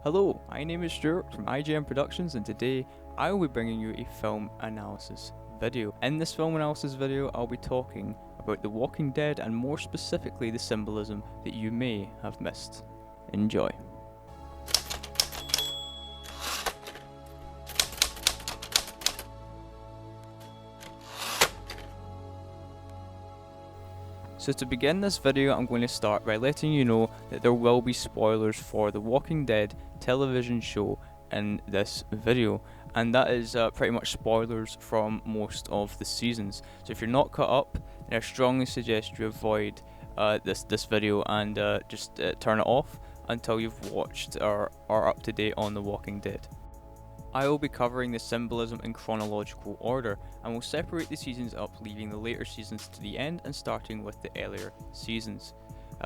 Hello, my name is Stuart from IGM Productions, and today I will be bringing you a film analysis video. In this film analysis video, I'll be talking about The Walking Dead and more specifically the symbolism that you may have missed. Enjoy. So to begin this video, I'm going to start by letting you know that there will be spoilers for The Walking Dead television show in this video, and that is pretty much spoilers from most of the seasons. So if you're not caught up, then I strongly suggest you avoid this video and just turn it off until you've watched or are up to date on The Walking Dead. I will be covering the symbolism in chronological order, and will separate the seasons up, leaving the later seasons to the end and starting with the earlier seasons.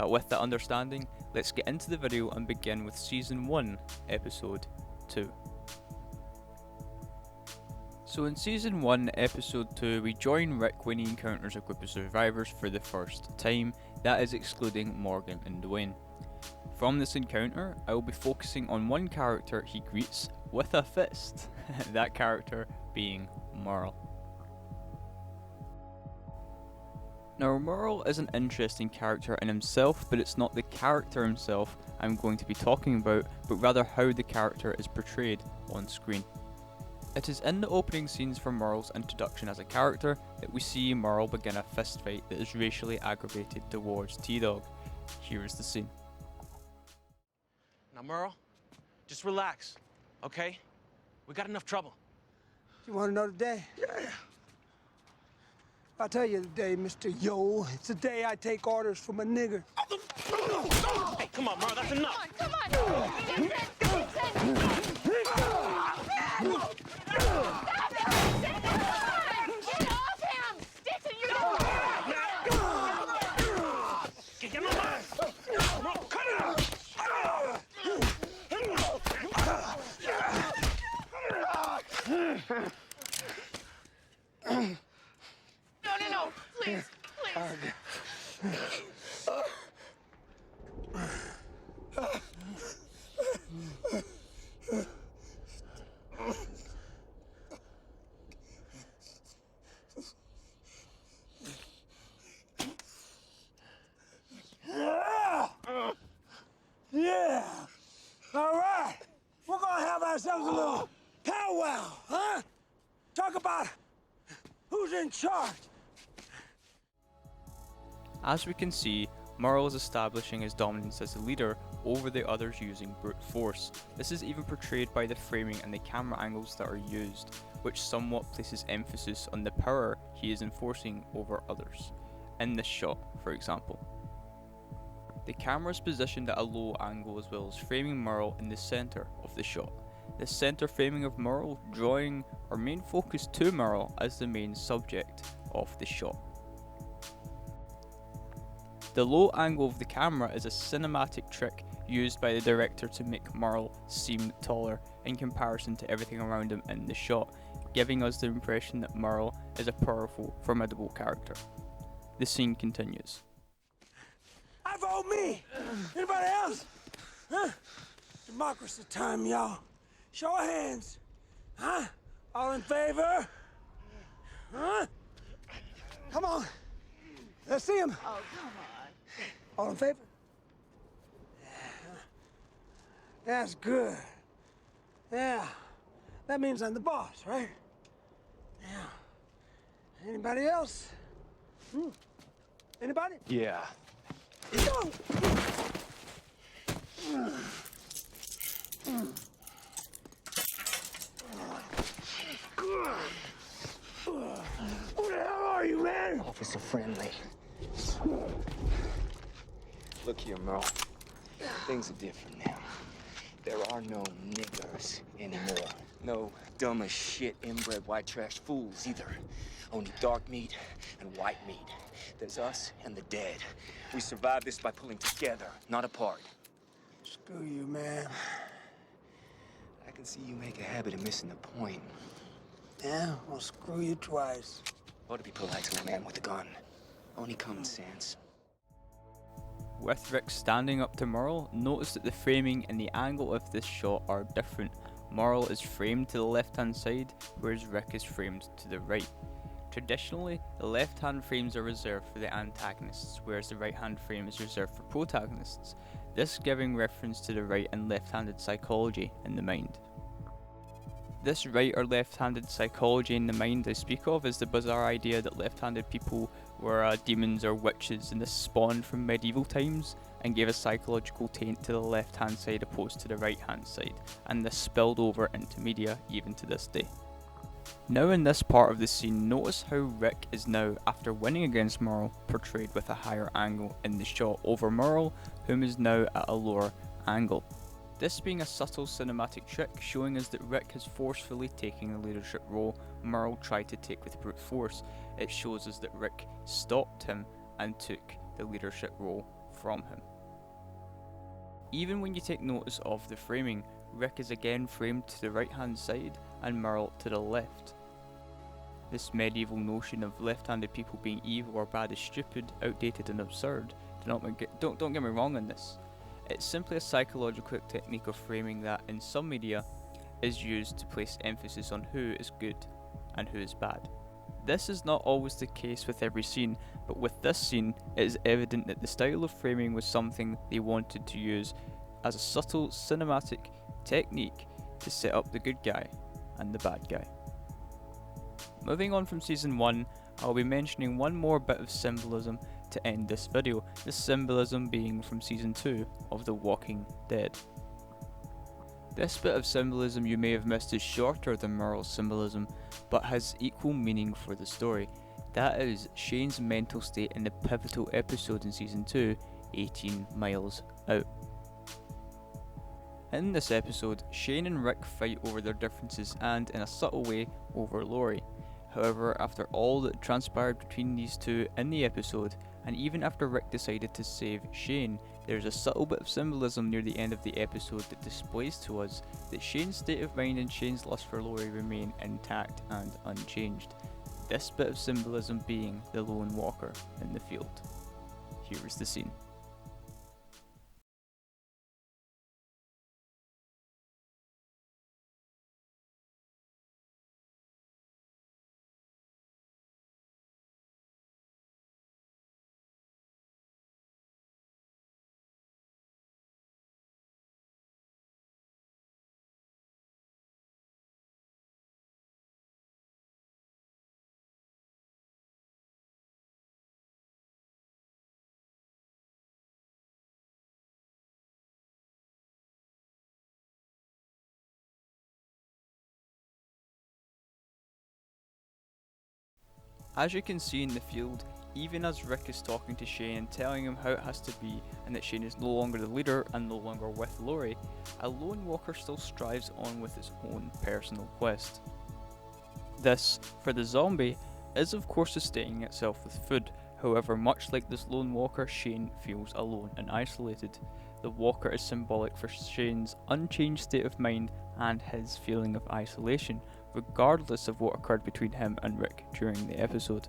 With that understanding, let's get into the video and begin with Season 1, Episode 2. So in Season 1, Episode 2, we join Rick when he encounters a group of survivors for the first time, that is excluding Morgan and Dwayne. From this encounter, I will be focusing on one character he greets with a fist, that character being Merle. Now, Merle is an interesting character in himself, but it's not the character himself I'm going to be talking about, but rather how the character is portrayed on screen. It is in the opening scenes for Merle's introduction as a character that we see Merle begin a fist fight that is racially aggravated towards T-Dog. Here is the scene. Now, Merle, just relax, okay? We got enough trouble. You want to know the day? Yeah. I'll tell you the day, Mr. Yo. It's the day I take orders from a nigger. Hey, come on, Merle, that's enough. Come on! Vincent! Get off him! Dixon, you don't... Get my mind! Merle, cut it out! No, please, Yeah. All right. We're gonna have ourselves a little powwow, huh? Talk about who's in charge. As we can see, Merle is establishing his dominance as the leader over the others using brute force. This is even portrayed by the framing and the camera angles that are used, which somewhat places emphasis on the power he is enforcing over others. In this shot, for example. The camera is positioned at a low angle as well as framing Merle in the centre of the shot. The centre framing of Merle drawing our main focus to Merle as the main subject of the shot. The low angle of the camera is a cinematic trick used by the director to make Merle seem taller in comparison to everything around him in the shot, giving us the impression that Merle is a powerful, formidable character. The scene continues. I vote me. Anybody else? Huh? Democracy time, y'all. Show of hands. Huh? All in favor? Huh? Come on. Let's see him. Oh, come on. All in favor? Yeah. That's good. Yeah. That means I'm the boss, right? Yeah. Anybody else? Anybody? Yeah. Go! Who the hell are you, man? Officer friendly. Look here, Merle. Things are different now. There are no niggers anymore. No dumb as shit inbred white trash fools either. Only dark meat and white meat. There's us and the dead. We survive this by pulling together, not apart. Screw you, man. I can see you make a habit of missing the point. Yeah, well, screw you twice. Ought to be polite to a man with a gun. Only common sense. With Rick standing up to Merle, notice that the framing and the angle of this shot are different. Merle is framed to the left hand side, whereas Rick is framed to the right. Traditionally, the left hand frames are reserved for the antagonists, whereas the right hand frame is reserved for protagonists, this giving reference to the right and left handed psychology in the mind. This right or left-handed psychology in the mind I speak of is the bizarre idea that left-handed people were demons or witches, and this spawned from medieval times and gave a psychological taint to the left-hand side opposed to the right-hand side, and this spilled over into media even to this day. Now in this part of the scene, notice how Rick is now, after winning against Merle, portrayed with a higher angle in the shot over Merle, whom is now at a lower angle. This being a subtle cinematic trick showing us that Rick has forcefully taken the leadership role Merle tried to take with brute force. It shows us that Rick stopped him and took the leadership role from him. Even when you take notice of the framing, Rick is again framed to the right hand side and Merle to the left. This medieval notion of left-handed people being evil or bad is stupid, outdated and absurd. Don't get me wrong on this. It's simply a psychological technique of framing that, in some media, is used to place emphasis on who is good and who is bad. This is not always the case with every scene, but with this scene, it is evident that the style of framing was something they wanted to use as a subtle cinematic technique to set up the good guy and the bad guy. Moving on from Season 1, I'll be mentioning one more bit of symbolism to end this video, this symbolism being from Season 2 of The Walking Dead. This bit of symbolism you may have missed is shorter than Merle's symbolism, but has equal meaning for the story. That is Shane's mental state in the pivotal episode in Season 2, 18 Miles Out. In this episode, Shane and Rick fight over their differences and, in a subtle way, over Lori. However, after all that transpired between these two in the episode, and even after Rick decided to save Shane, there's a subtle bit of symbolism near the end of the episode that displays to us that Shane's state of mind and Shane's lust for Lori remain intact and unchanged. This bit of symbolism being the lone walker in the field. Here is the scene. As you can see in the field, even as Rick is talking to Shane and telling him how it has to be and that Shane is no longer the leader and no longer with Lori, a lone walker still strives on with his own personal quest. This, for the zombie, is of course sustaining itself with food. However, much like this lone walker, Shane feels alone and isolated. The walker is symbolic for Shane's unchanged state of mind and his feeling of isolation, regardless of what occurred between him and Rick during the episode.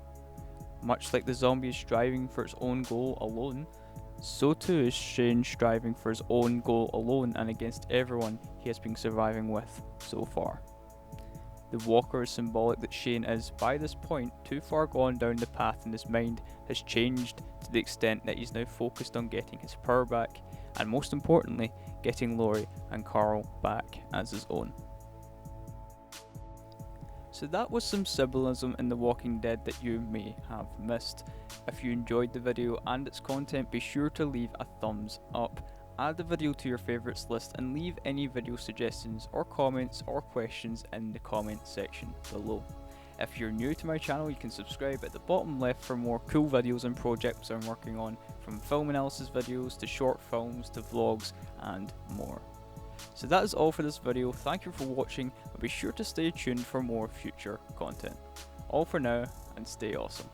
Much like the zombie is striving for its own goal alone, so too is Shane striving for his own goal alone and against everyone he has been surviving with so far. The walker is symbolic that Shane is, by this point, too far gone down the path and his mind has changed to the extent that he's now focused on getting his power back and, most importantly, getting Lori and Carl back as his own. So that was some symbolism in The Walking Dead that you may have missed. If you enjoyed the video and its content, be sure to leave a thumbs up, add the video to your favourites list and leave any video suggestions or comments or questions in the comment section below. If you're new to my channel, you can subscribe at the bottom left for more cool videos and projects I'm working on, from film analysis videos to short films to vlogs and more. So that is all for this video. Thank you for watching and be sure to stay tuned for more future content. All for now, and stay awesome.